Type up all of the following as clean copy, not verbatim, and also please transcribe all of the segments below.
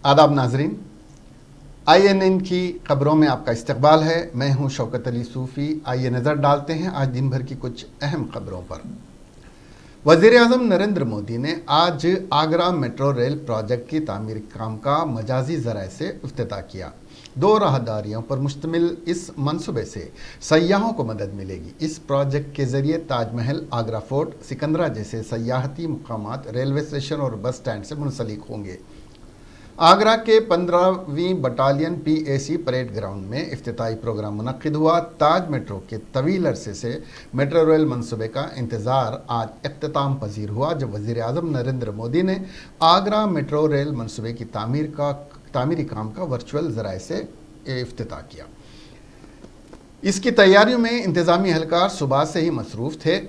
आदाब नाजरीन, INN की खबरों में आपका इस्तकबाल है। मैं हूं शौकत अली सूफ़ी। आइए नज़र डालते हैं आज दिन भर की कुछ अहम खबरों पर। वज़ीर आज़म नरेंद्र मोदी ने आज आगरा मेट्रो रेल प्रोजेक्ट की तामीर काम का मजाजी ज़राए से इफ्तिताह किया। 2 राहदारियों पर मुश्तमिल इस मंसूबे से सयाहों को मदद मिलेगी। इस प्रोजेक्ट के ज़रिए ताजमहल, आगरा फोर्ट, सिकंदरा जैसे सयाहती मुकामात रेलवे स्टेशन और बस स्टैंड से मुंसलिक होंगे। आगरा के 15वीं बटालियन PAC परेड ग्राउंड में इफ्तिताई प्रोग्राम मुनक्किद हुआ। ताज मेट्रो के तवील अरसे से मेट्रो रेल मंसूबे का इंतज़ार आज इख्तिताम पजीर हुआ, जब वज़ीर आज़म नरेंद्र मोदी ने आगरा मेट्रो रेल मंसूबे की तामीरी काम का वर्चुअल ज़राए से इफ्तिताह किया। इसकी तैयारियों में इंतज़ामी एहलकार सुबह से ही मसरूफ़ थे।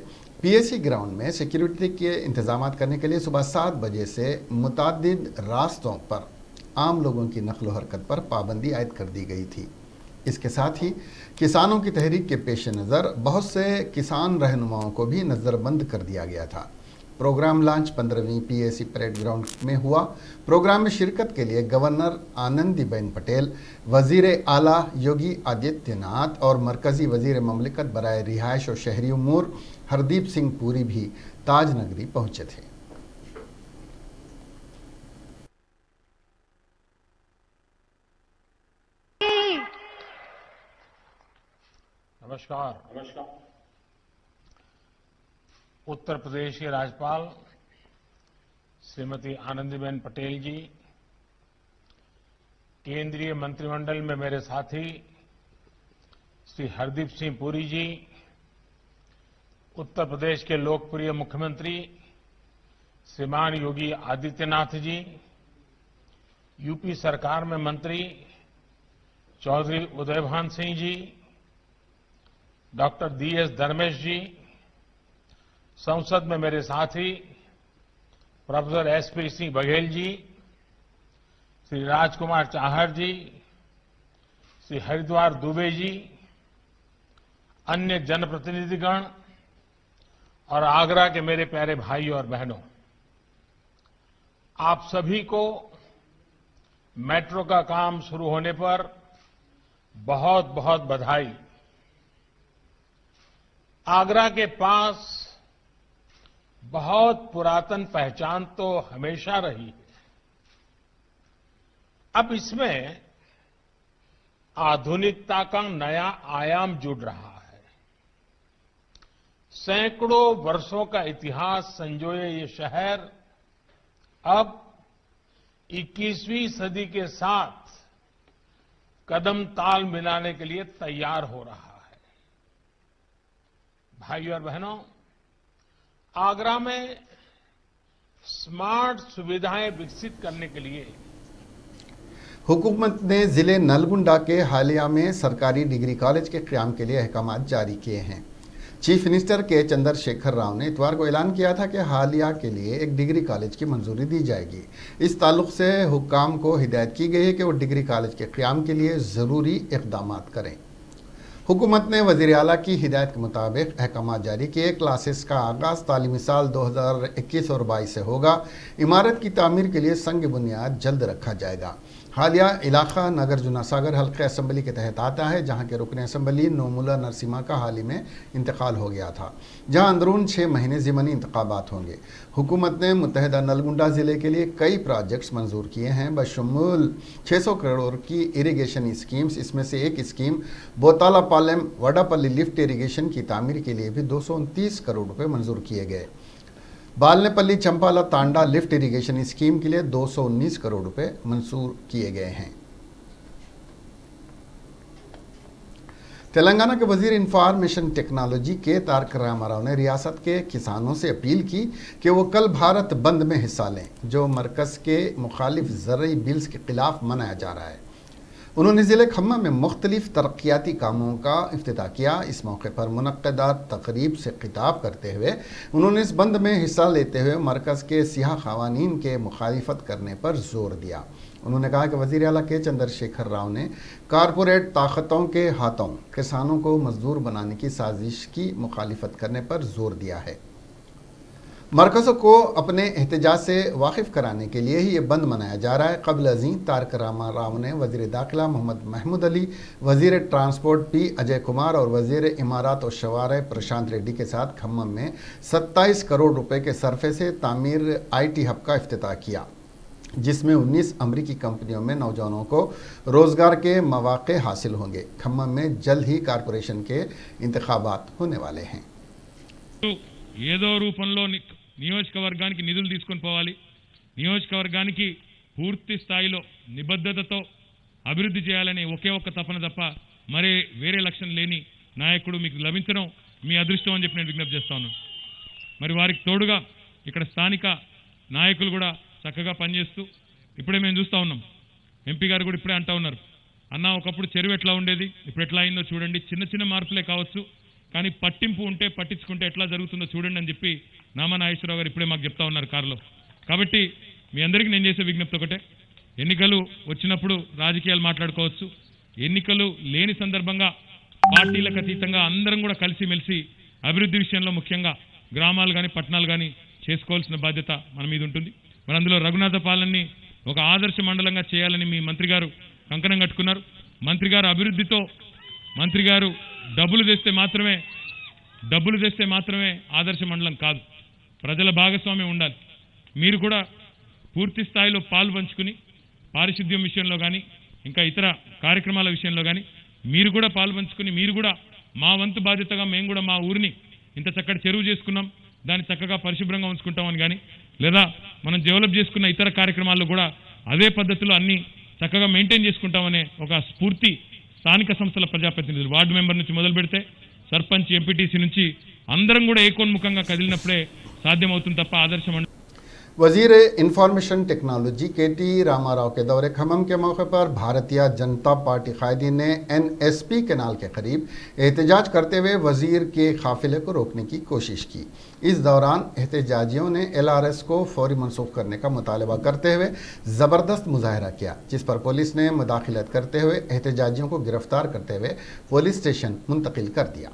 PAC ग्राउंड में सिक्योरिटी के इंतजाम करने के लिए सुबह 7 बजे से मुतादिद रास्तों पर आम लोगों की नकलो हरकत पर पाबंदी आयद कर दी गई थी। इसके साथ ही किसानों की तहरीक के पेश नज़र बहुत से किसान रहनुमाओं को भी नज़रबंद कर दिया गया था। प्रोग्राम लॉन्च 15वीं PAC परेड ग्राउंड में हुआ। प्रोग्राम में शिरकत के लिए गवर्नर आनंदीबेन पटेल, वज़ीर आला योगी आदित्यनाथ और मरकज़ी वज़ीर ममलिकत बराए रिहाइश और शहरी उमूर हरदीप सिंह पुरी भी ताज नगरी पहुंचे थे। नमस्कार। उत्तर प्रदेश के राज्यपाल श्रीमती आनंदीबेन पटेल जी, केंद्रीय मंत्रिमंडल में मेरे साथी श्री हरदीप सिंह पुरी जी, उत्तर प्रदेश के लोकप्रिय मुख्यमंत्री श्रीमान योगी आदित्यनाथ जी, यूपी सरकार में मंत्री चौधरी उदयभान सिंह जी, डॉक्टर DS धर्मेश जी, संसद में मेरे साथी प्रोफेसर SP सिंह बघेल जी, श्री राजकुमार चाहर जी, श्री हरिद्वार दुबे जी, अन्य जनप्रतिनिधिगण और आगरा के मेरे प्यारे भाई और बहनों, आप सभी को मेट्रो का काम शुरू होने पर बहुत बहुत बधाई। आगरा के पास बहुत पुरातन पहचान तो हमेशा रही है। अब इसमें आधुनिकता का नया आयाम जुड़ रहा है। सैकड़ों वर्षों का इतिहास संजोए ये शहर अब 21वीं सदी के साथ कदम ताल मिलाने के लिए तैयार हो रहा है। भाइयों और बहनों, आगरा में स्मार्ट सुविधाएं विकसित करने के लिए हुकूमत ने ज़िले नलगुंडा के हालिया में सरकारी डिग्री कॉलेज के क़याम के लिए अहकाम जारी किए हैं। चीफ मिनिस्टर के चंद्रशेखर राव ने इतवार को ऐलान किया था कि हालिया के लिए एक डिग्री कॉलेज की मंजूरी दी जाएगी। इस ताल्लुक से हुक्काम को हिदायत की गई है कि वो डिग्री कॉलेज के क़याम के लिए ज़रूरी इक़दाम करें। हुकूमत ने वज़ीर आला की हिदायत के मुताबिक अहकाम जारी किए। क्लासेस का आगाज़ तालीमी साल 2021 और 22 से होगा। इमारत की तामीर के लिए संग बुनियाद जल्द रखा जाएगा। हालिया इलाका नागार्जुन सागर हल्के असम्बली के तहत आता है, जहां के रुकन असम्बली नोमुला नरसिम्हा का हाल ही में इंतकाल हो गया था, जहां अंदरून 6 महीने ज़िमनी इंतखाबात होंगे। हुकूमत ने मुत्तहिदा नलगुंडा ज़िले के लिए कई प्रोजेक्ट्स मंजूर किए हैं, बशमूल 600 करोड़ की इरीगेशन स्कीम्स। इसमें से एक स्कीम बोतालापालెం वडापल्ली लिफ्ट इरीगेशन की तामीर के लिए भी 229 करोड़ रुपये मंजूर किए गए। बालनेपल्ली चंपाला तांडा लिफ्ट इरीगेशन स्कीम के लिए 219 करोड़ रुपए मंजूर किए गए हैं। तेलंगाना के वजीर इंफॉर्मेशन टेक्नोलॉजी के तारक रामाराव ने रियासत के किसानों से अपील की कि वो कल भारत बंद में हिस्सा लें, जो मरकज़ के मुखालिफ ज़रई बिल्स के खिलाफ मनाया जा रहा है। उन्होंने ज़िले खम्मा में मुख्तलिफ तरक्याती कामों का इफ्तिताह किया। इस मौके पर मुनक्कदा तकरीब से खिताब करते हुए उन्होंने इस बंद में हिस्सा लेते हुए मरकज़ के सियाह ख़वानीन के मुखालिफत करने पर जोर दिया। उन्होंने कहा कि वज़ीर आला के चंद्रशेखर राव ने कारपोरेट ताकतों के हाथों किसानों को मजदूर बनाने की साजिश की मुखालिफत करने पर जोर दिया है। मरकज़ों को अपने एहतजाज से वाकिफ़ कराने के लिए ही ये बंद मनाया जा रहा है। कबल अज़ीं तारक रामाराव ने वज़ीर दाखिला मोहम्मद महमूद अली, वज़ीर ट्रांसपोर्ट पी अजय कुमार और वज़ीर इमारात और शवारे प्रशांत रेड्डी के साथ खम्मम में 27 करोड़ रुपए के सरफे से तामीर IT हब का इफ्तिताह किया, जिसमें 19 अमरीकी कंपनियों में नौजवानों को रोज़गार के मौक़े हासिल होंगे। खम्मम में जल्द ही कारपोरेशन के इंतखाबात होने वाले हैं। ఏదో రూపంలో నియోజకవర్గానికి నిధులు తీసుకొని పోవాలి, నియోజకవర్గానికి పూర్తి స్థాయిలో నిబద్ధతతో అభివృద్ధి చేయాలని ఒకే ఒక్క తపన తప్ప మరి వేరే లక్ష్యం లేని నాయకుడు మీకు లభించడం మీ అదృష్టం అని చెప్పి నేను విజ్ఞప్తి చేస్తా ఉన్నాను. మరి వారికి తోడుగా ఇక్కడ స్థానిక నాయకులు కూడా చక్కగా పనిచేస్తూ ఇప్పుడే మేము చూస్తూ ఉన్నాం. ఎంపీ గారు కూడా ఇప్పుడే అంటూ ఉన్నారు, అన్న ఒకప్పుడు చెరువు ఎట్లా ఉండేది ఇప్పుడు ఎట్లా అయిందో చూడండి, చిన్న చిన్న మార్పులే కావచ్చు కానీ పట్టింపు ఉంటే పట్టించుకుంటే ఎట్లా జరుగుతుందో చూడండి అని చెప్పి నామా నాగేశ్వరరావు గారు ఇప్పుడే మాకు చెప్తా ఉన్నారు కారులో. కాబట్టి మీ అందరికీ నేను చేసే విజ్ఞప్తి ఒకటే, ఎన్నికలు వచ్చినప్పుడు రాజకీయాలు మాట్లాడుకోవచ్చు, ఎన్నికలు లేని సందర్భంగా పార్టీలకు అతీతంగా అందరం కూడా కలిసిమెలిసి అభివృద్ధి విషయంలో ముఖ్యంగా గ్రామాలు కానీ పట్టణాలు కానీ చేసుకోవాల్సిన బాధ్యత మన మీద ఉంటుంది. మరి అందులో రఘునాథపాలెంని ఒక ఆదర్శ మండలంగా చేయాలని మీ మంత్రి గారు కంకణం కట్టుకున్నారు. మంత్రి గారు అభివృద్ధితో, మంత్రి గారు డబ్బులు తెస్తే మాత్రమే ఆదర్శ మండలం కాదు, ప్రజల భాగస్వామ్యం ఉండాలి. మీరు కూడా పూర్తి స్థాయిలో పాలు పంచుకుని పారిశుద్ధ్యం విషయంలో కానీ ఇంకా ఇతర కార్యక్రమాల విషయంలో కానీ మీరు కూడా పాలు పంచుకుని మీరు కూడా మా వంతు బాధ్యతగా మేము కూడా మా ఊరిని ఇంత చక్కటి చెరువు చేసుకున్నాం, దాన్ని చక్కగా పరిశుభ్రంగా ఉంచుకుంటామని కానీ లేదా మనం డెవలప్ చేసుకున్న ఇతర కార్యక్రమాల్లో కూడా అదే పద్ధతిలో అన్ని చక్కగా మెయింటైన్ చేసుకుంటామనే ఒక స్ఫూర్తి స్థానిక సంస్థల ప్రజాప్రతినిధులు వార్డు మెంబర్ నుంచి మొదలు పెడితే సర్పంచ్ ఎంపీటీసీ నుంచి అందరం కూడా ఏకోన్ముఖంగా కదిలినప్పుడే సాధ్యమవుతుంది తప్ప ఆదర్శం. वज़ीर इंफॉर्मेशन टेक्नोलॉजी KT रामाराव के दौरे खम्मम के मौके पर भारतीय जनता पार्टी कायदीन ने NSP केनाल के करीब एहतजाज करते हुए वज़ीर के काफिले को रोकने की कोशिश की। इस दौरान एहतजाजियों ने LRS को फौरी मनसूख करने का मुतालबा करते हुए ज़बरदस्त मुजाहरा किया, जिस पर पुलिस ने मुदाखिलत करते हुए एहतजाजियों को गिरफ्तार करते हुए पुलिस स्टेशन मुंतकिल कर दिया।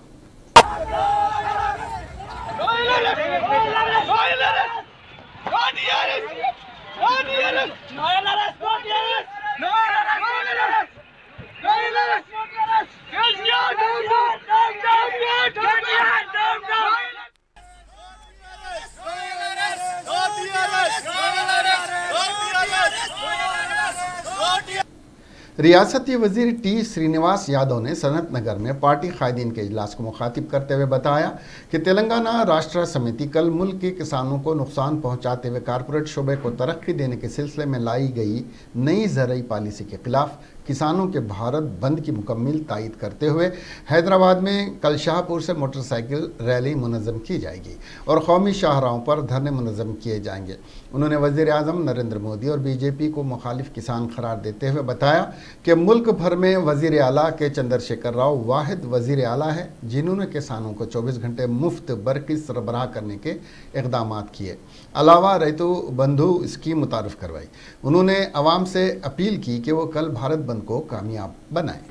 रियासती वजीर T श्रीनिवास यादव ने सनत नगर में पार्टी कायदीन के इजलास को मुखातिब करते हुए बताया कि तेलंगाना राष्ट्र समिति कल मुल्क के किसानों को नुकसान पहुंचाते हुए कारपोरेट शोबे को तरक्की देने के सिलसिले में लाई गई नई ज़रई पॉलिसी के खिलाफ किसानों के भारत बंद की मुकम्मल तायीद करते हुए हैदराबाद में कल शाहपुर से मोटरसाइकिल रैली मुनज़्ज़म की जाएगी और कौमी शाहराहों पर धरने मुनज़्ज़म किए जाएंगे। उन्होंने वज़ीर आज़म नरेंद्र मोदी और BJP को मुखालिफ किसान करार देते हुए बताया कि मुल्क भर में वज़ीर आला के चंद्रशेखर राव वाहिद वज़ीर आला है जिन्होंने किसानों को 24 घंटे मुफ्त बरक़ी सरबराह करने के इक़दाम किए, अलावा रैतु बंधु स्कीम मुतारफ़ करवाई। उन्होंने अवाम से अपील की कि वो कल भारत बंद को कामयाब बनाए।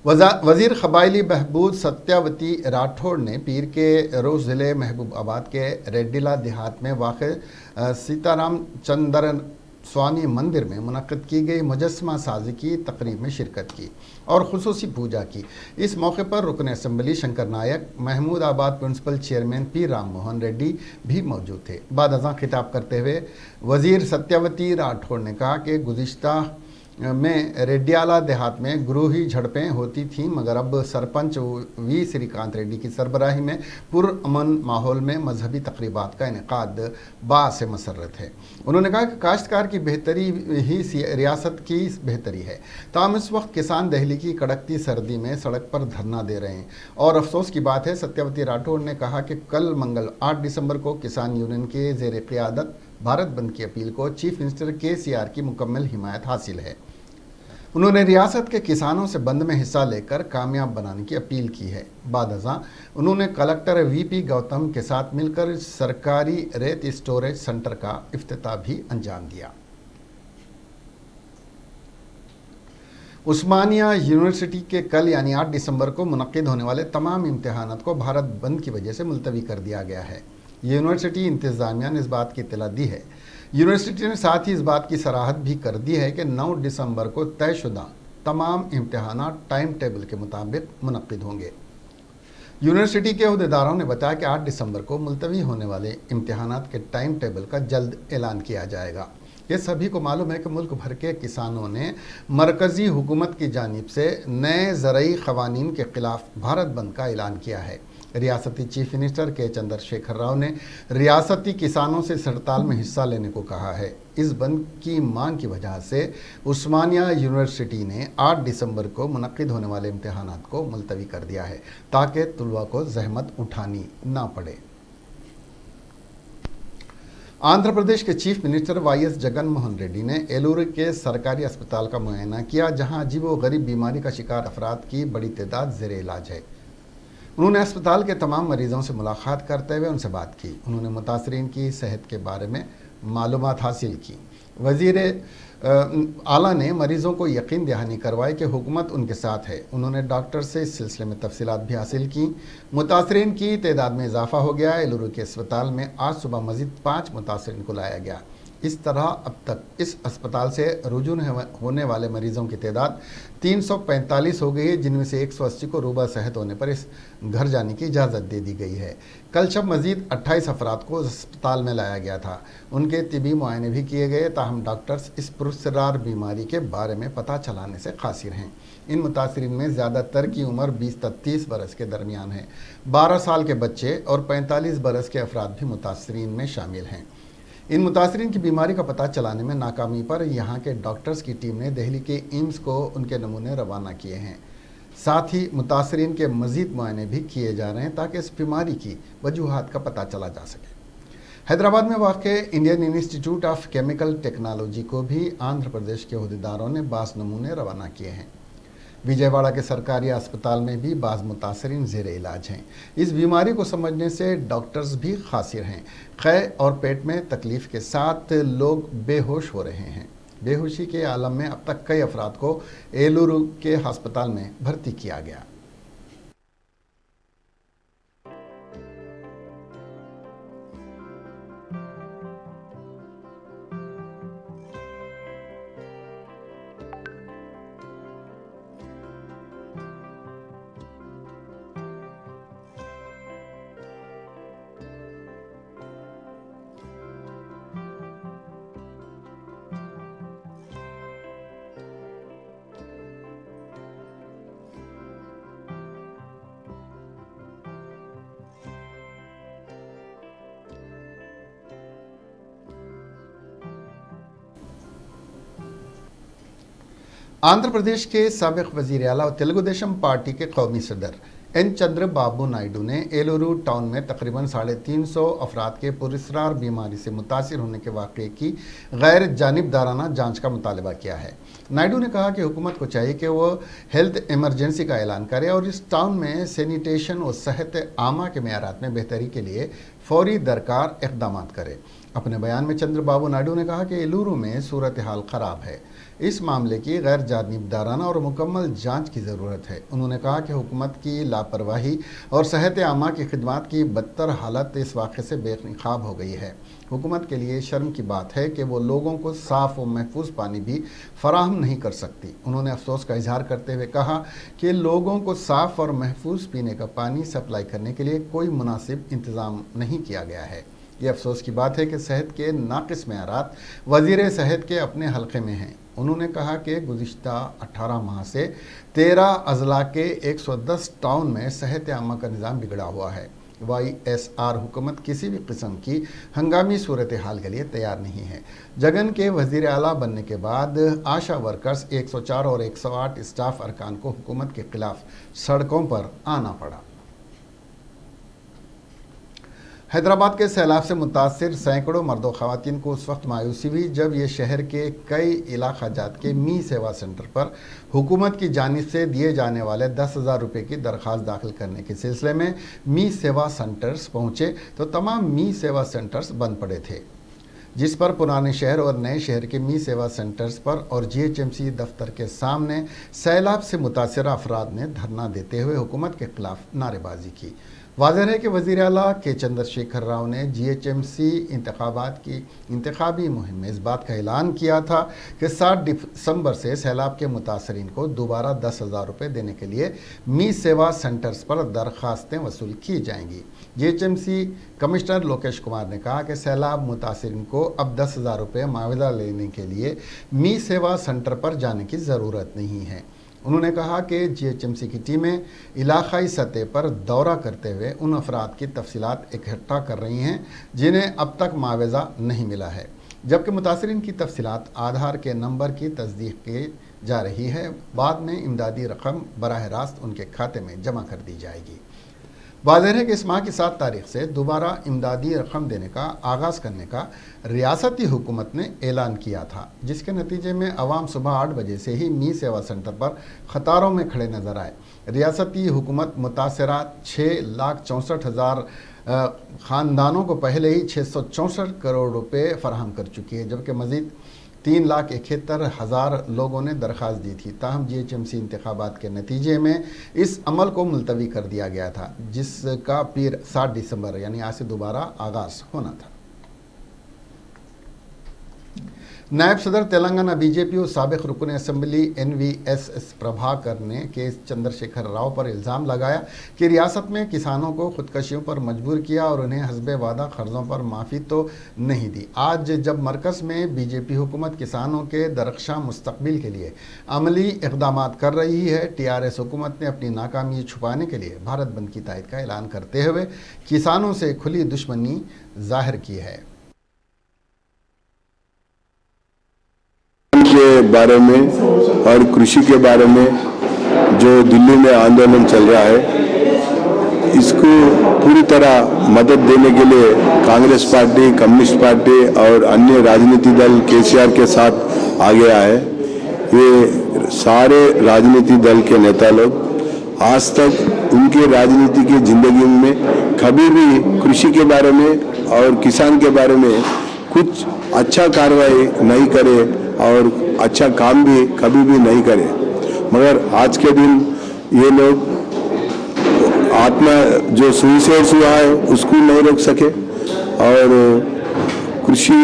वज़ीर क़बायली बहबूद सत्यावती राठौड़ ने पीर के रोज़ ज़िले महबूबाबाद के रेड्डीला देहात में वाक़ सीताराम चंद्र स्वामी मंदिर में मुनक़्क़िद की गई मुजस्समा साजी की तकरीब में शिरकत की और खुसूसी पूजा की। इस मौके पर रुकन assembly Shankar Nayak, Mahmudabad municipal chairman P Ram Mohan Reddy भी मौजूद थे। बाद अज़ां खिताब करते हुए वज़ीर सत्यावती राठौड़ ने कहा कि गुज़िश्ता में रेड्डियाला देहात में गुरूही झड़पें होती थीं, मगर अब सरपंच V श्रीकांत रेड्डी की सरबराही में पुरअमन माहौल में मजहबी तकरीबात का इनेकाद बाअस मसर्रत है। उन्होंने कहा कि काश्तकार की बेहतरी ही रियासत की बेहतरी है। ताहम इस वक्त किसान दहली की कड़कती सर्दी में सड़क पर धरना दे रहे हैं और अफसोस की बात है, सत्यावती राठौड़ ने कहा कि कल मंगल 8 दिसंबर को किसान यूनियन के ज़ेर क़ियादत भारत बंद की अपील को चीफ मिनिस्टर KCR की मुकम्मल हिमायत हासिल है। उन्होंने रियासत के किसानों से बंद में हिस्सा लेकर कामयाब बनाने की अपील की है। बाद अज़ां उन्होंने कलेक्टर VP गौतम के साथ मिलकर सरकारी रेत स्टोरेज सेंटर का इफ्तिताह भी अंजाम दिया। उस्मानिया यूनिवर्सिटी के कल यानी 8 दिसंबर को मुनक्किद होने वाले तमाम इम्तिहानात को भारत बंद की वजह से मुलतवी कर दिया गया है। यूनिवर्सिटी इंतज़ामिया ने इस बात की इत्तला दी है। यूनिवर्सिटी ने साथ ही इस बात की सराहत भी कर दी है कि 9 दिसंबर को तयशुदा तमाम इम्तिहानात टाइम टेबल के मुताबिक मुनक्किद होंगे। यूनिवर्सिटी के अहदेदारों ने बताया कि 8 दिसंबर को मुलतवी होने वाले इम्तिहानात के टाइम टेबल का जल्द ऐलान किया जाएगा। ये सभी को मालूम है कि मुल्क भर के किसानों ने मरकज़ी हुकूमत की जानिब से नए ज़रई क़वानीन के ख़िलाफ़ भारत बंद का ऐलान किया है। रियासती चीफ मिनिस्टर के चंद्रशेखर राव ने रियासती किसानों से इस हड़ताल में हिस्सा लेने को कहा है। इस बंद की मांग की वजह से उस्मानिया यूनिवर्सिटी ने 8 दिसंबर को मुनक्किद होने वाले इम्तिहानात को मुलतवी कर दिया है ताकि तुलबा को जहमत उठानी ना पड़े। आंध्र प्रदेश के chief minister YS Jagan Mohan Reddy ने एलूरू के सरकारी अस्पताल का मुआयना किया, जहां अजीब व गरीब बीमारी का शिकार अफराद की बड़ी तादाद ज़ेरे इलाज है। उन्होंने अस्पताल के तमाम मरीजों से मुलाकात करते हुए उनसे बात की। उन्होंने मुतासरीन की सेहत के बारे में मालूमात हासिल की। वज़ीर आला ने मरीज़ों को यकीन दहानी करवाई कि हुकूमत उनके साथ है। उन्होंने डॉक्टर से इस सिलसिले में तफसीलात भी हासिल की। मुतासरीन की तादाद में इजाफा हो गया। एलूरू के अस्पताल में आज सुबह मज़ीद 5 मुतासरीन को लाया गया। इस तरह अब तक इस अस्पताल से रुजू होने वाले मरीज़ों की तादाद 345 हो गई है, जिनमें से 180 को रूबा सेहत होने पर इस घर जाने की इजाज़त दे दी गई है। कल शब मज़ीद 28 अफराद को अस्पताल में लाया गया था। उनके तिबी मुआयने भी किए गए, ताहम डॉक्टर्स इस पुरस्रार बीमारी के बारे में पता चलाने से कासिर हैं। इन मुतासरीन में ज़्यादातर की उम्र 20 से 30 बरस के दरमियान है। 12 साल के बच्चे और 45 बरस के अफराद भी मुतासरीन में शामिल हैं। इन मुतासरीन की बीमारी का पता चलाने में नाकामी पर यहाँ के डॉक्टर्स की टीम ने दिल्ली के एम्स को उनके नमूने रवाना किए हैं। साथ ही मुतासरीन के मज़ीद मुआयने भी किए जा रहे हैं ताकि इस बीमारी की वजूहात का पता चला जा सके। हैदराबाद में वाक़े Indian institute of chemical technology को भी आंध्र प्रदेश के अहदेदारों ने 12 नमूने रवाना किए हैं। विजयवाड़ा के सरकारी अस्पताल में भी बाज़ मुतासरीन ज़ेरे इलाज हैं। इस बीमारी को समझने से डॉक्टर्स भी खासिर हैं। क़ै और पेट में तकलीफ़ के साथ लोग बेहोश हो रहे हैं। बेहोशी के आलम में अब तक कई अफराद को एलूरू के अस्पताल में भर्ती किया गया। आंध्र प्रदेश के साबिक वज़ीर आला और तेलुगु देशम पार्टी के कौमी सदर एन चंद्रबाबू नायडू ने एलूरू टाउन में तकरीबन 350 अफराद के पुरस्रार बीमारी से मुतासिर होने के वाक़े की गैर जानिबदाराना जांच का मुतालबा किया है। नायडू ने कहा कि हुकूमत को चाहिए कि वो हेल्थ इमरजेंसी का ऐलान करे और इस टाउन में सैनिटेशन और सेहत आमा के मेयारात में बेहतरी के लिए फौरी दरकार इक़दाम करे। अपने बयान में चंद्रबाबू नायडू ने कहा कि एलूरू में सूरत हाल ख़राब है। इस मामले की गैर जानिबदाराना और मुकम्मल जांच की ज़रूरत है। उन्होंने कहा कि हुकूमत की लापरवाही और सेहत आमा की खिदमत की बदतर हालत इस वाक़े से बेनकाब हो गई है। हुकूमत के लिए शर्म की बात है कि वो लोगों को साफ़ और महफूज पानी भी फराहम नहीं कर सकती। उन्होंने अफसोस का इजहार करते हुए कहा कि लोगों को साफ़ और महफूज पीने का पानी सप्लाई करने के लिए कोई मुनासिब इंतज़ाम नहीं किया गया है। ये अफसोस की बात है कि सेहत के नाक़िस मेयारात वज़ीर सेहत के अपने हल्के में हैं। उन्होंने कहा कि गुज़िश्ता 18 माह से 13 अजला के 110 टाउन में सेहत आमा का निज़ाम बिगड़ा हुआ है। YSR हुकूमत किसी भी किस्म की हंगामी सूरत हाल के लिए तैयार नहीं है। जगन के वज़ीर आला बनने के बाद आशा वर्कर्स 104 और 108 स्टाफ अरकान को हुकूमत के खिलाफ सड़कों पर आना पड़ा। हैदराबाद के सैलाब से मुतासिर सैकड़ों मर्द और ख़वातीन को उस वक्त मायूसी हुई जब ये शहर के कई इलाका जात के मी सेवा सेंटर पर हुकूमत की जानिब से दिए जाने वाले 10,000 रुपये की दरख्वास्त दाखिल करने के सिलसिले में मी सेवा सेंटर्स पहुँचे तो तमाम मी सेवा सेंटर्स बंद पड़े थे। जिस पर पुराने शहर और नए शहर के मी सेवा सेंटर्स पर और जीएचएमसी दफ्तर के सामने सैलाब से मुतासर अफराद ने धरना देते हुए हुकूमत के खिलाफ नारेबाजी की। वाज़ेह है कि वज़ीर आला के चंद्रशेखर राव ने जीएचएमसी इंतखाबात की इंतखाबी मुहिम में इस बात का ऐलान किया था कि 7 दिसंबर से सैलाब के मुतासरीन को दोबारा 10,000 रुपये देने के लिए मी सेवा सेंटर्स पर दरख्वास्तें वसूल की जाएंगी। जीएचएमसी कमिश्नर लोकेश कुमार ने कहा कि सैलाब मुतासरीन को अब 10,000 रुपये मुआवजा लेने के लिए मी सेवा सेंटर पर जाने की ज़रूरत नहीं है। उन्होंने कहा कि जीएचएमसी की टीमें इलाकाई सतह पर दौरा करते हुए उन अफराद की तफसीलात इकट्ठा कर रही हैं जिन्हें अब तक मुआवजा नहीं मिला है, जबकि मुतासरीन की तफसीलात आधार के नंबर की तस्दीक की जा रही है। बाद में इमदादी रकम बराह रास्त उनके खाते में जमा कर दी जाएगी। वाज़ेह है कि इस माह की 7 तारीख से दोबारा इमदादी रकम देने का आगाज़ करने का रियासती हुकूमत ने ऐलान किया था, जिसके नतीजे में अवाम सुबह 8 बजे से ही मी सेवा सेंटर पर कतारों में खड़े नजर आए। रियासती हुकूमत मुतासरा 6,64,000 ख़ानदानों को पहले ही 664 करोड़ रुपये फराहम कर चुकी है, जबकि मज़ीद 3,71,000 लोगों ने दरख्वास्त दी थी। ताहम जीएचएमसी इंतखाबात के नतीजे में इस अमल को मुलतवी कर दिया गया था, जिसका फिर 7 दिसंबर यानी आज से दोबारा आगाज़ होना था। नायब सदर तेलंगाना बीजेपी और साबिक रुकन असम्बली NVSS प्रभाकर ने के चंद्रशेखर राव पर इल्ज़ाम लगाया कि रियासत में किसानों को खुदकशियों पर मजबूर किया और उन्हें हस्बे वादा कर्ज़ों पर माफ़ी तो नहीं दी। आज जब मरकज़ में बीजेपी हुकूमत किसानों के दरख्शां मुस्तकबिल के लिए अमली इक़दाम कर रही है, TRS हुकूमत ने अपनी नाकामी छुपाने के लिए भारत बंद की तायद का ऐलान करते हुए किसानों से खुली दुश्मनी जाहिर की है। के बारे में और कृषि के बारे में जो दिल्ली में आंदोलन चल रहा है, इसको पूरी तरह मदद देने के लिए कांग्रेस पार्टी, कम्युनिस्ट पार्टी और अन्य राजनीतिक दल केसीआर के साथ आ गया है। ये सारे राजनीतिक दल के नेता लोग आज तक उनके राजनीति की जिंदगी में कभी भी कृषि के बारे में और किसान के बारे में कुछ अच्छा कार्रवाई नहीं करे और अच्छा काम भी कभी भी नहीं करे, मगर आज के दिन ये लोग आत्मा जो सुसाइड हुआ है उसको नहीं रोक सके और कृषि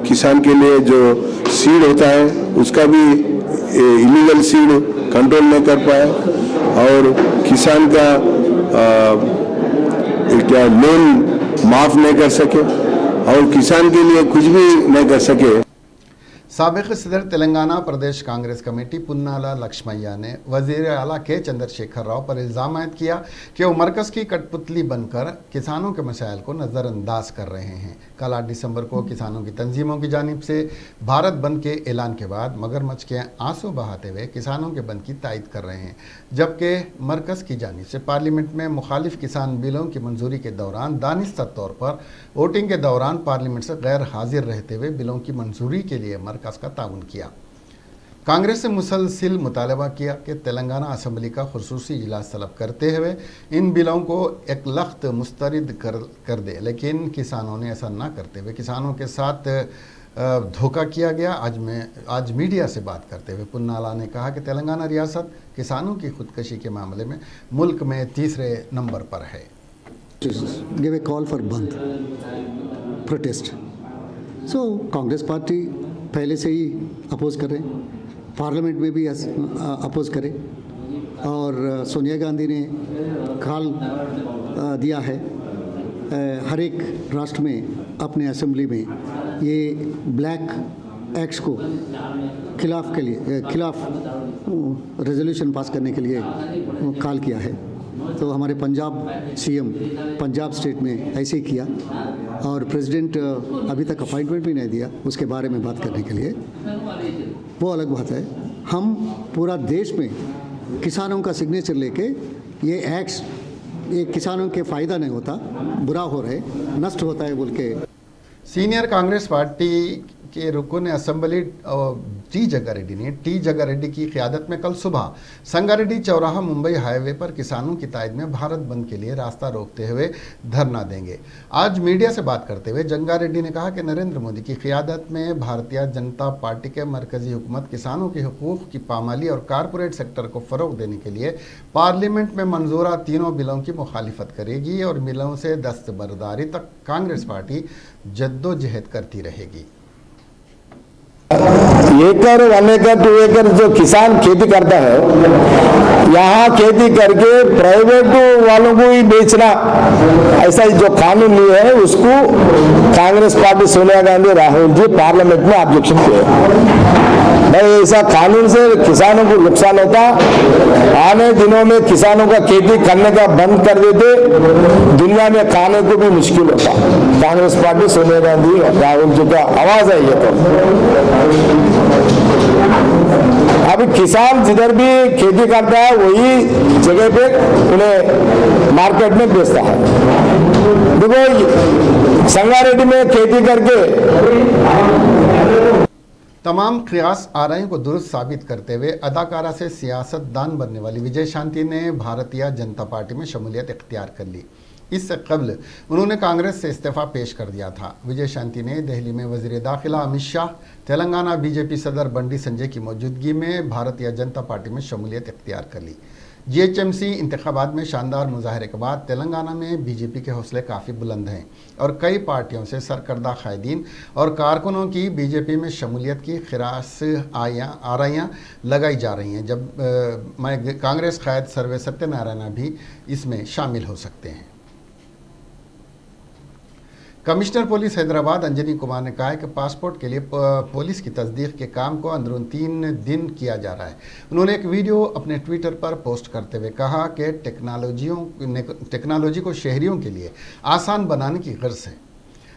किसान के लिए जो सीड होता है उसका भी इलीगल सीड कंट्रोल नहीं कर पाए और किसान का क्या लोन माफ नहीं कर सके और किसान के लिए कुछ भी नहीं कर सके। साबिक़ सदर तेलंगाना प्रदेश कांग्रेस कमेटी पुन्नाला लक्ष्मैया ने वज़ीर आला के चंद्रशेखर राव पर इल्ज़ाम आयद किया कि वो मरकज़ की कठपुतली बनकर किसानों के मसाइल को नज़रअंदाज कर रहे हैं। कल 8 दिसंबर को किसानों की तंजीमों की जानिब से भारत बंद के ऐलान के बाद मगरमच्छ के आंसू बहाते हुए किसानों के बंद की तायद कर रहे हैं, जबकि मरकज़ की जानिब से पार्लियामेंट में मुखालिफ किसान बिलों की मंजूरी के दौरान दानिस्ता तौर पर वोटिंग के दौरान पार्लियामेंट से गैर हाजिर रहते हुए बिलों की मंजूरी के लिए मरकज़ का ताउन किया। कांग्रेस से मुसलसिल मुतालबा किया कि तेलंगाना असम्बली का खुसूसी इजलास तलब करते हुए इन बिलों को एक लख्त मुस्तरद कर दे, लेकिन किसानों ने ऐसा ना करते हुए किसानों के साथ धोखा किया गया। आज मीडिया से बात करते हुए पुन्नाला ने कहा कि तेलंगाना रियासत किसानों की खुदकशी के मामले में मुल्क में 3रे नंबर पर है। Give a call for बंद protest. So कांग्रेस पार्टी पहले से ही अपोज कर रहे हैं, पार्लियामेंट में भी अपोज करें और सोनिया गांधी ने कॉल दिया है हर एक राष्ट्र में अपने असेंबली में ये ब्लैक एक्ट्स को खिलाफ रेजोल्यूशन पास करने के लिए कॉल किया है। तो हमारे पंजाब CM पंजाब स्टेट में ऐसे ही किया और प्रेसिडेंट अभी तक अपॉइंटमेंट भी नहीं दिया उसके बारे में बात करने के लिए, वो अलग बात है। हम पूरा देश में किसानों का सिग्नेचर लेके ये एक्ट्स ये किसानों के फ़ायदा नहीं होता, बुरा हो रहे, नष्ट होता है बोल के। सीनियर कांग्रेस पार्टी के रुकन असम्बली टी जग्गारेड्डी की क़ियादत में कल सुबह संगारेड्डी चौराहा मुंबई हाईवे पर किसानों की तायद में भारत बंद के लिए रास्ता रोकते हुए धरना देंगे। आज मीडिया से बात करते हुए जंगारेड्डी ने कहा कि नरेंद्र मोदी की क़ियादत में भारतीय जनता पार्टी के मरकजी हुकूमत किसानों के हुकूक की पामाली और कारपोरेट सेक्टर को फ़रोग देने के लिए पार्लियामेंट में मंजूरा तीनों बिलों की मुखालिफत करेगी और बिलों से दस्तबरदारी तक कांग्रेस पार्टी जद्दोजहद करती रहेगी। एकड़ 1 एकड़ 2 एकड़ जो किसान खेती करता है, यहाँ खेती करके प्राइवेट वालों को ही बेचना, ऐसा जो कानून लिया है उसको कांग्रेस पार्टी सोनिया गांधी राहुल जी पार्लियामेंट में ऑब्जेक्शन किए। भाई ऐसा कानून से किसानों को नुकसान होता, आने दिनों में किसानों का खेती करने का बंद कर देते, दुनिया में खाने को भी मुश्किल होता। कांग्रेस पार्टी सोनिया गांधी राहुल जी का आवाज है ये। तो अभी किसान जिधर भी खेती करता है वही जगह पे उन्हें मार्केट में बेचता है। देखो संगारेड्डी में खेती करके तमाम क़ियास आराइयों को दुरुस्त साबित करते हुए अदाकारा से सियासतदान बनने वाली विजय शांति ने भारतीय जनता पार्टी में शमूलियत इख्तियार कर ली। इससे कबल उन्होंने कांग्रेस से इस्तीफा पेश कर दिया था। विजय शांति ने दिल्ली में वज़ीर दाखिला अमित शाह, तेलंगाना बीजेपी सदर बंडी संजय की मौजूदगी में भारतीय जनता पार्टी में शमूलियत इख्तियार कर ली। जीएचएमसी इंतखाबात में शानदार मुजाहरे के बाद तेलंगाना में बीजेपी के हौसले काफ़ी बुलंद हैं और कई पार्टियों से सरकर्दा कायदीन और कारकुनों की बीजेपी में शमूलियत की खिरास आराइयाँ लगाई जा रही हैं। जब कांग्रेस कायद सर्वे सत्यनारायण भी इसमें शामिल हो सकते हैं। कमिश्नर पुलिस हैदराबाद अंजनी कुमार ने कहा है कि पासपोर्ट के लिए पुलिस की तस्दीक के काम को अंदरून 3 दिन किया जा रहा है। उन्होंने एक वीडियो अपने ट्विटर पर पोस्ट करते हुए कहा कि टेक्नोलॉजी को शहरियों के लिए आसान बनाने की गर्ज है।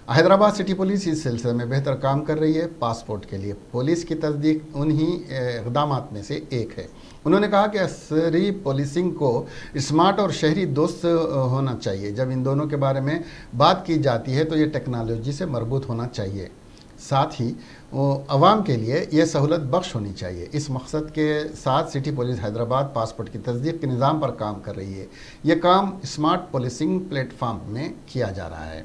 हैदराबाद सिटी पुलिस इस सिलसिले में बेहतर काम कर रही है। पासपोर्ट के लिए पुलिस की तस्दीक उन्हीं इक़दामात में से एक है। उन्होंने कहा कि असरी पुलिसिंग को स्मार्ट और शहरी दोस्त होना चाहिए। जब इन दोनों के बारे में बात की जाती है तो ये टेक्नोलॉजी से मरबूत होना चाहिए, साथ ही अवाम के लिए ये सहूलत बख्श होनी चाहिए। इस मकसद के साथ सिटी पुलिस हैदराबाद पासपोर्ट की तस्दीक के निज़ाम पर काम कर रही है। ये काम स्मार्ट पुलिसिंग प्लेटफॉर्म में किया जा रहा है।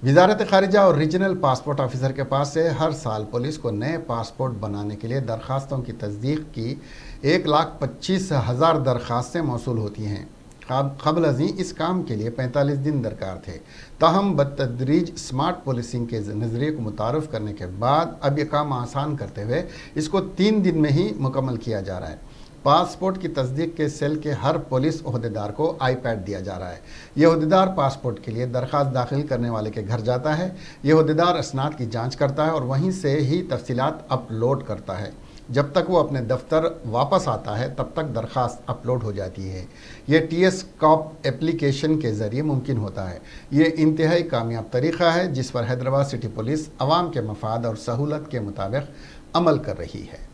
वज़ारत ख़ारिजा और रीजनल पासपोर्ट ऑफिसर के पास से हर साल पुलिस को नए पासपोर्ट बनाने के लिए दरख्वास्तों की तस्दीक की 1,25,000 दरख्वास्तें मौसूल होती हैं। क़ब्ल अज़ीं इस काम के लिए 45 दिन दरकार थे। ताहम बतदरीज स्मार्ट पुलिसिंग के नज़रिए को मुतारफ़ करने के बाद अब यह काम आसान करते हुए इसको 3 दिन में ही मुकम्मल किया जा रहा है। पासपोर्ट की तस्दीक के सेल के हर पुलिस ओहदेदार को आईपैड दिया जा रहा है। यह ओहदेदार पासपोर्ट के लिए दरख्वास्त दाखिल करने वाले के घर जाता है। यह ओहदेदार असनाद की जांच करता है और वहीं से ही तफसीलात अपलोड करता है। जब तक वो अपने दफ्तर वापस आता है तब तक दरख्वास्त अपलोड हो जाती है। यह TS कॉप एप्लीकेशन के ज़रिए मुमकिन होता है। ये इंतहाई कामयाब तरीक़ा है जिस पर हैदराबाद सिटी पुलिस अवाम के मफाद और सहूलत के मुताबिक अमल कर रही है।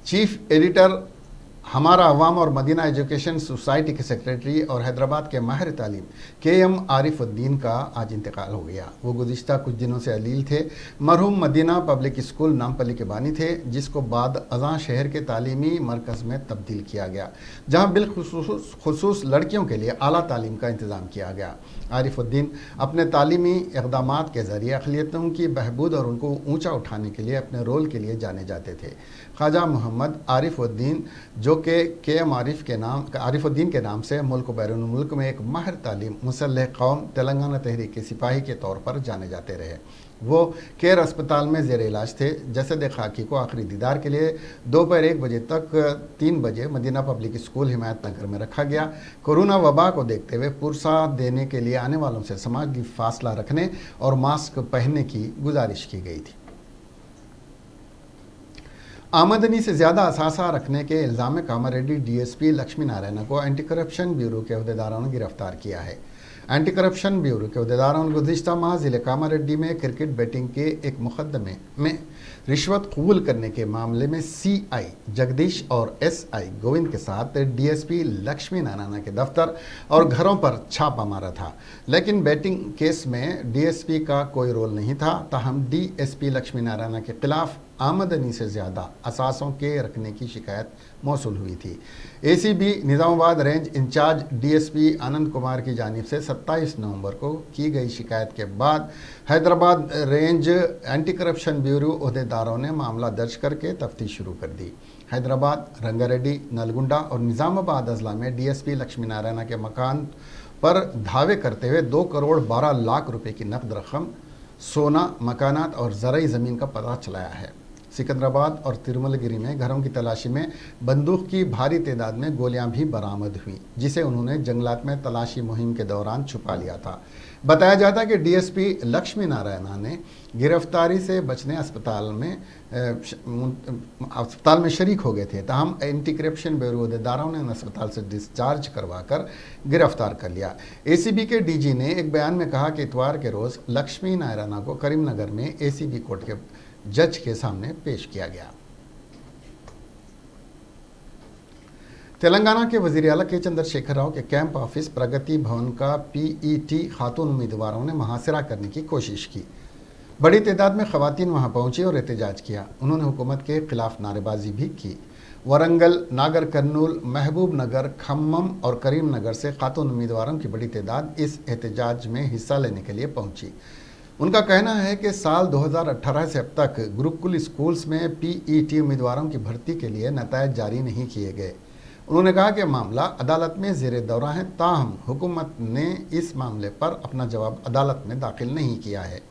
चीफ एडिटर हमारा अवाम और मदीना एजुकेशन सोसाइटी के सेक्रेटरी और हैदराबाद के माहिर तालीम KM आरिफुद्दीन का आज इंतकाल हो गया। वो गुज़िश्ता कुछ दिनों से अलील थे। मरहूम मदीना पब्लिक स्कूल नामपल्ली के बानी थे, जिसको बाद अज़ां शहर के तालीमी मरकज़ में तब्दील किया गया, जहाँ बिलखुसूस लड़कियों के लिए आला तालीम का इंतज़ाम किया गया। आरिफुद्दीन अपने तालीमी इक़दामात के ज़रिए अक़लियतों की बहबूद और उनको ऊँचा उठाने के लिए अपने रोल के लिए जाने जाते थे। ख्वाजा मोहम्मद आरिफुद्दीन जो कि KM आरिफुद्दीन के नाम से मुल्क बैरून मुल्क में एक माहिर तालीम मुसल्लह कौम तेलंगाना तहरीक के सिपाही के तौर पर जाने जाते रहे। वो केयर अस्पताल में ज़ेर इलाज थे। जसद खाकी को आखिरी दीदार के लिए दोपहर 1 बजे तक 3 बजे मदीना पब्लिक स्कूल हिमायत नगर में रखा गया। कोरोना वबा को देखते हुए पुरसा देने के लिए आने वालों से समाजी फासला रखने और मास्क पहनने की गुजारिश की गई थी। आमदनी से ज़्यादा असासा रखने के इल्ज़ाम में कामारेड्डी DSP लक्ष्मी नारायण को एंटी करप्शन ब्यूरो के अहदेदारों ने गिरफ्तार किया है। एंटी करप्शन ब्यूरो के अहदेदारों ने गुज़िश्ता माह ज़िले कामारेड्डी में क्रिकेट बैटिंग के एक मुकदमे में रिश्वत कबूल करने के मामले में सीआई जगदीश और एसआई गोविंद के साथ डीएसपी लक्ष्मी नारायण के दफ्तर और घरों पर छापा मारा था। लेकिन बैटिंग केस में डीएसपी का कोई रोल नहीं था। ताहम डीएसपी लक्ष्मी नारायण के खिलाफ आमदनी से ज़्यादा असासों के रखने की शिकायत मौसूल हुई थी। ACB Nizamabad range incharge DSP Anand Kumar की जानिब से 27 नवंबर को की गई शिकायत के बाद Hyderabad range anti corruption bureau अहदेदारों ने मामला दर्ज करके तफ्तीश शुरू कर दी। हैदराबाद, रंगारेड्डी, नलगुंडा और निज़ामाबाद अजला में डीएसपी लक्ष्मी नारायण के मकान पर धावे करते हुए 2 करोड़ 12 लाख रुपए की नकद रकम, सोना, मकानात और ज़रई ज़मीन का पता चलाया है। सिकंदराबाद और तिरुमलगिरी में घरों की तलाशी में बंदूक की भारी तादाद में गोलियां भी बरामद हुई, जिसे उन्होंने जंगलात में तलाशी मुहिम के दौरान छुपा लिया था। बताया जाता है कि डीएसपी लक्ष्मी नारायण ने गिरफ्तारी से बचने अस्पताल में शरीक हो गए थे। ताहम एंटी करप्शन ब्यूरो अहदेदारों ने उन्हें अस्पताल से डिस्चार्ज करवाकर गिरफ्तार कर लिया। एसीबी के डीजी ने एक बयान में कहा कि इतवार के रोज़ लक्ष्मी नारायण को करीमनगर में एसीबी कोर्ट के जज के सामने पेश किया गया। तेलंगाना के वजीर आला के चंद्रशेखर राव के कैंप ऑफिस प्रगति भवन का पीईटी खातून उम्मीदवारों ने मुहासिरा करने की कोशिश की। बड़ी तादाद में खवातीन वहां पहुंची और एहतजाज किया। उन्होंने हुकूमत के खिलाफ नारेबाजी भी की। वरंगल, नागर कर्नूल, महबूब नगर, खम्मम और करीम नगर से खातून उम्मीदवारों की बड़ी तादाद इस एहतजाज में हिस्सा लेने के लिए पहुंची। उनका कहना है कि साल 2018 से अब तक गुरुकुल स्कूल्स में पीईटी उम्मीदवारों की भर्ती के लिए नतायज जारी नहीं किए गए। उन्होंने कहा कि मामला अदालत में ज़ेरे दौरा है, ताहम हुकूमत ने इस मामले पर अपना जवाब अदालत में दाखिल नहीं किया है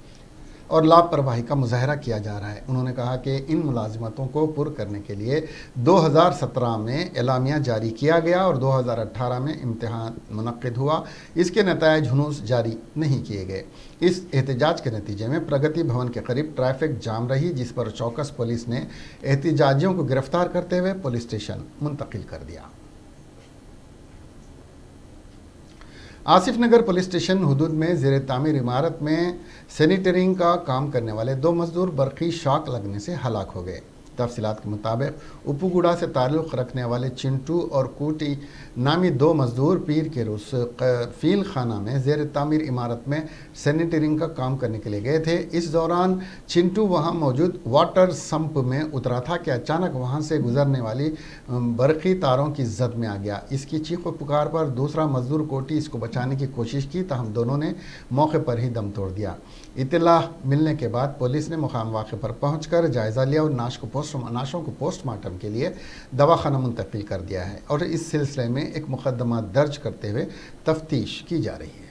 और लापरवाही का मुजाहरा किया जा रहा है। उन्होंने कहा कि इन मुलाजिमतों को पुर करने के लिए 2017 में एलामिया जारी किया गया और 2018 में इम्तिहान मुनक्किद हुआ। इसके नतायज हुनूस जारी नहीं किए गए। इस एहतजाज के नतीजे में प्रगति भवन के करीब ट्रैफिक जाम रही, जिस पर चौकस पुलिस ने एहतजाजियों को गिरफ्तार करते हुए पुलिस स्टेशन मुंतकिल कर दिया। आसिफ नगर पुलिस स्टेशन हुदूद में ज़ेरे तामीर इमारत में सैनिटरिंग का काम करने वाले 2 मजदूर बरक़ी शॉक लगने से हलाक हो गए। तफसीलात के मुताबिक उपुगुड़ा से ताल्लुक़ रखने वाले चिंटू और कूटी नामी 2 मजदूर पीर के रोज़ फील खाना में ज़ेर तामीर इमारत में सैनिटरिंग का काम करने के लिए गए थे। इस दौरान चिंटू वहां मौजूद वाटर सम्प में उतरा था कि अचानक वहां से गुजरने वाली बरक़ी तारों की जद में आ गया। इसकी चीख व पुकार पर दूसरा मजदूर कोटी इसको बचाने की कोशिश की, ताहम दोनों ने मौके पर ही दम तोड़ दिया। इत्तला मिलने के बाद पुलिस ने मुकाम वाक़े पर पहुंचकर जायज़ा लिया और नाशों को पोस्टमार्टम के लिए दवाखाना मुंतकिल कर दिया है और इस सिलसिले में एक मुकदमा दर्ज करते हुए तफ्तीश की जा रही है।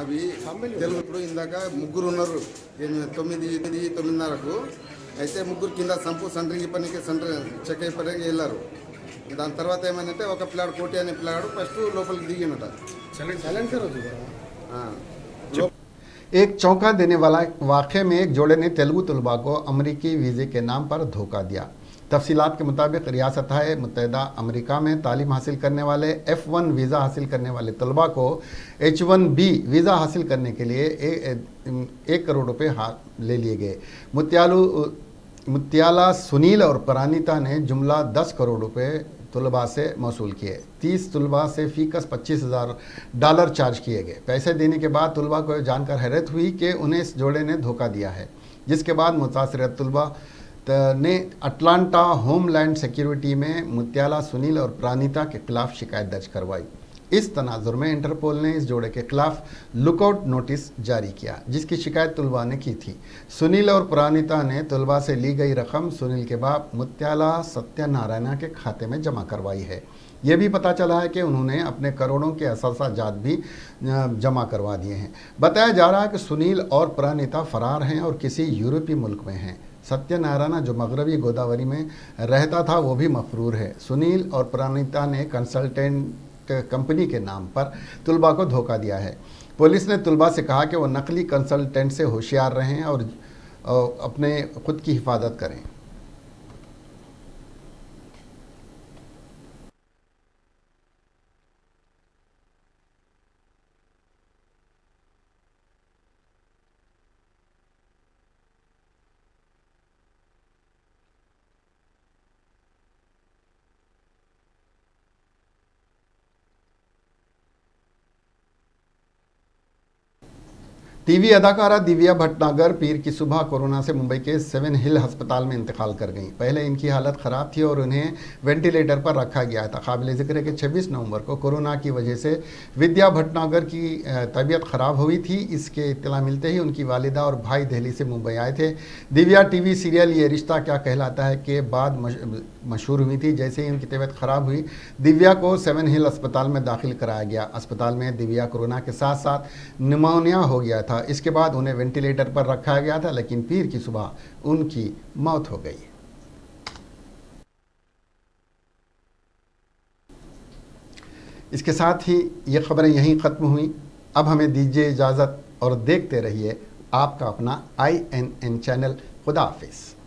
అవి తెలుగు ఇప్పుడు ఇందాక ముగ్గురు ఉన్నారు 9:30కు అయితే ముగ్గురు కింద సంపు సెంటరింగ్ పనికి సెంటర్ చెక్ అయిపోయి వెళ్ళారు. దాని తర్వాత ఏమైందంటే ఒక పిల్లాడు కోటి అనే పిల్లాడు ఫస్ట్ లోపలికి దిగినట एक चौंका देने वाला वाक़े में एक जोड़े ने तेलुगु तलबा को अमरीकी वीज़े के नाम पर धोखा दिया। तफसीलात के मुताबिक रियासत मुत्तहिदा अमेरिका में तालीम हासिल करने वाले F1 वीज़ा हासिल करने वाले तलबा को H1B वीज़ा हासिल करने के लिए 1 करोड़ रुपये ले लिए गए। मुत्याला सुनील और प्रानिता ने जुमला 10 करोड़ रुपये तलबा से मौसूल किए। 30 तलबा से फ़ीकस $25,000 चार्ज किए गए। पैसे देने के बाद तलबा को जानकर हैरत हुई कि उन्हें इस जोड़े ने धोखा दिया है, जिसके बाद मुतासर तलबा ने अटलांटा होमलैंड सिक्योरिटी में मुत्याला सुनील और प्रानिता के खिलाफ शिकायत दर्ज करवाई। इस तनाजुर में इंटरपोल ने इस जोड़े के खिलाफ लुकआउट नोटिस जारी किया, जिसकी शिकायत तुलबा ने की थी। सुनील और प्राणिता ने तुलबा से ली गई रकम सुनील के बाप मुत्याला सत्यनारायण के खाते में जमा करवाई है। ये भी पता चला है कि उन्होंने अपने करोड़ों के असासा जात भी जमा करवा दिए हैं। बताया जा रहा है कि सुनील और प्राणिता फरार हैं और किसी यूरोपीय मुल्क में हैं। सत्यनारायण जो मगरबी गोदावरी में रहता था वो भी मफरूर है। सुनील और प्राणिता ने कंसल्टेंट कंपनी के नाम पर तुलबा को धोखा दिया है। पुलिस ने तुलबा से कहा कि वो नकली कंसल्टेंट से होशियार रहें और अपने खुद की हिफाजत करें। टीवी अदाकारा दिव्या भटनागर पीर की सुबह कोरोना से मुंबई के 7 हिल अस्पताल में इंतकाल कर गईं। पहले इनकी हालत ख़राब थी और उन्हें वेंटिलेटर पर रखा गया था। काबिल ज़िक्र है कि 26 नवंबर को कोरोना की वजह से विद्या भटनागर की तबीयत ख़राब हुई थी। इसके इत्तला मिलते ही उनकी वालिदा और भाई दिल्ली से मुंबई आए थे। दिव्या टीवी सीरियल ये रिश्ता क्या कहलाता है के बाद मशहूर हुई थी। जैसे ही उनकी तबीयत ख़राब हुई, दिव्या को 7 हिल अस्पताल में दाखिल कराया गया। अस्पताल में दिव्या कोरोना के साथ साथ निमोनिया हो गया था। इसके बाद उन्हें वेंटिलेटर पर रखा गया था, लेकिन पीर की सुबह उनकी मौत हो गई। इसके साथ ही ये खबरें यहीं ख़त्म हुई। अब हमें दीजिए इजाज़त और देखते रहिए आपका अपना INN चैनल। खुदा हाफिज़।